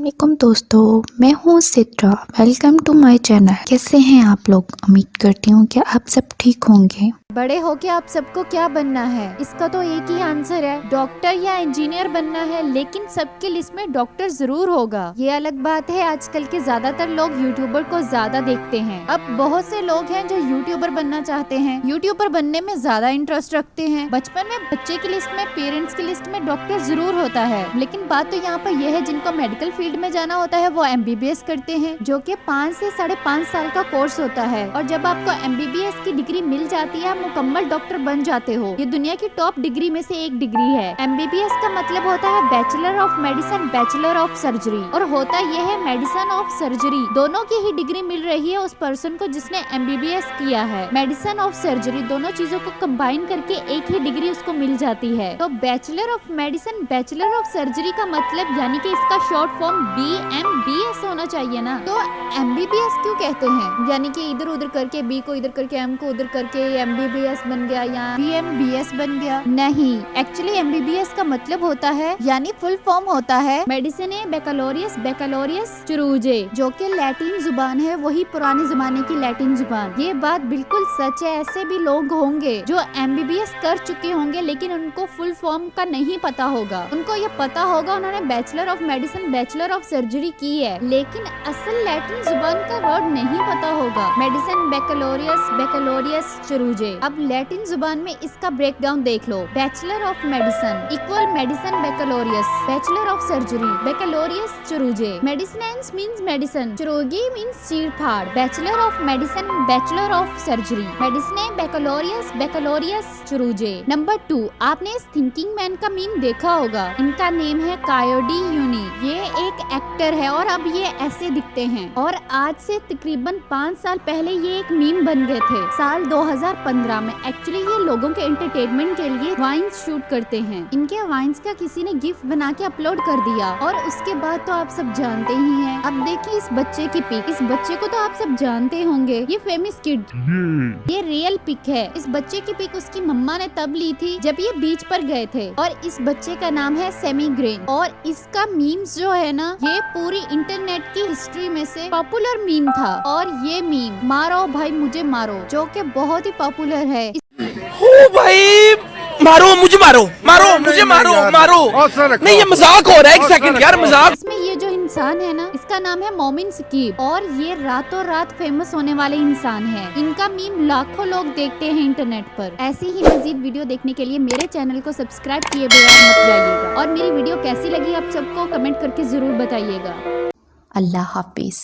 अस्सलामुअलैकुम दोस्तों, मैं हूँ Sidra. Welcome to my channel. कैसे हैं आप लोग? उम्मीद करती हूँ कि आप सब ठीक होंगे। बड़े होके आप सबको क्या बनना है? इसका तो एक ही आंसर है, डॉक्टर या इंजीनियर बनना है। लेकिन सबके लिस्ट में डॉक्टर जरूर होगा। ये अलग बात है, आजकल के ज्यादातर लोग यूट्यूबर को ज्यादा देखते हैं। अब बहुत से लोग हैं जो यूट्यूबर बनना चाहते हैं, यूट्यूबर बनने में ज्यादा इंटरेस्ट रखते हैं। बचपन में बच्चे की लिस्ट में, पेरेंट्स की लिस्ट में डॉक्टर जरूर होता है। लेकिन बात तो यहाँ पर यह है, जिनको मेडिकल फील्ड में जाना होता है वो MBBS करते हैं, जो कि 5 से 5.5 साल का कोर्स होता है। और जब आपको MBBS की डिग्री मिल जाती है, मुकम्मल डॉक्टर बन जाते हो। ये दुनिया की टॉप डिग्री में से एक डिग्री है। MBBS का मतलब होता है bachelor of medicine, bachelor of surgery. और होता यह है मेडिसिन ऑफ सर्जरी, दोनों की ही डिग्री मिल रही है उस पर्सन को जिसने MBBS किया है। मेडिसिन ऑफ सर्जरी, दोनों चीजों को कंबाइन करके एक ही डिग्री उसको मिल जाती है। तो bachelor of medicine, bachelor of surgery का मतलब यानी कि इसका शॉर्ट फॉर्म BMBS होना चाहिए ना। तो MBBS क्यों कहते हैं? यानी कि इधर उधर करके, B को इधर करके, M को उधर करके MBBS बन गया या BMBS बन गया। नहीं, एक्चुअली MBBS का मतलब होता है, यानी फुल फॉर्म होता है मेडिसिने बैकलोरियस, बैकलोरियस चुरूजे, जो कि लैटिन जुबान है, वही पुराने जमाने की लैटिन जुबान। ये बात बिल्कुल सच है। ऐसे भी लोग होंगे जो MBBS कर चुके होंगे लेकिन उनको फुल फॉर्म का नहीं पता होगा। उनको ये पता होगा उन्होंने bachelor of medicine, bachelor of surgery की है, लेकिन असल लैटिन जुबान का वर्ड नहीं पता होगा। मेडिसिन बैकलोरियस, बैकलोरियस चुरूजे। अब लैटिन जुबान में इसका ब्रेकडाउन देख लो। Bachelor of medicine equal medicine बैकलोरियस, बैचलर ऑफ सर्जरी बैकलोरियस चुरूजे। मेडिसिनेंस मींस मेडिसिन, चुरूगी मींस चीरफाड़। Bachelor of medicine, bachelor of surgery, मेडिसिने बैकलोरियस, बैकलोरियस चुरूजे। नंबर 2, आपने इस थिंकिंग मैन का मीम देखा होगा। इनका नेम है कायोडी यूनी। ये एक एक्टर है और अब ये ऐसे दिखते हैं। और आज से तकरीबन 5 साल पहले ये एक मीम बन गए थे, साल 2015 में। एक्चुअली ये लोगों के एंटरटेनमेंट के लिए वाइन्स शूट करते हैं। इनके वाइन्स का किसी ने गिफ्ट बना के अपलोड कर दिया और उसके बाद तो आप सब जानते ही हैं। अब देखिए इस बच्चे की पिक। इस बच्चे को तो आप सब जानते होंगे, ये फेमस किड। ये रियल पिक है। इस बच्चे की पिक उसकी मम्मा ने तब ली थी जब ये बीच पर गए थे। और इस बच्चे का नाम है सेमी ग्रेन। और इसका मीम्स जो है ना, ये पूरी इंटरनेट की हिस्ट्री में से पॉपुलर मीम था। और ये मीम मारो भाई मुझे मारो, जो कि बहुत ही पॉपुलर है। ओ भाई, मारो मुझे, मारो मारो मुझे, मारो मारो। नहीं, ये मजाक हो रहा है। एक सेकंड यार, मजाक। इसमें ये जो इंसान है ना, इसका नाम है मोमिन सकीब और ये रातों रात फेमस होने वाले इंसान है। इनका मीम लाखों लोग देखते हैं इंटरनेट पर। ऐसी ही मजीद वीडियो देखने के लिए मेरे चैनल को सब्सक्राइब किए बगैर मत जाइएगा। और मेरी वीडियो कैसी लगी आप सबको कमेंट करके जरूर बताइएगा। अल्लाह हाफिज।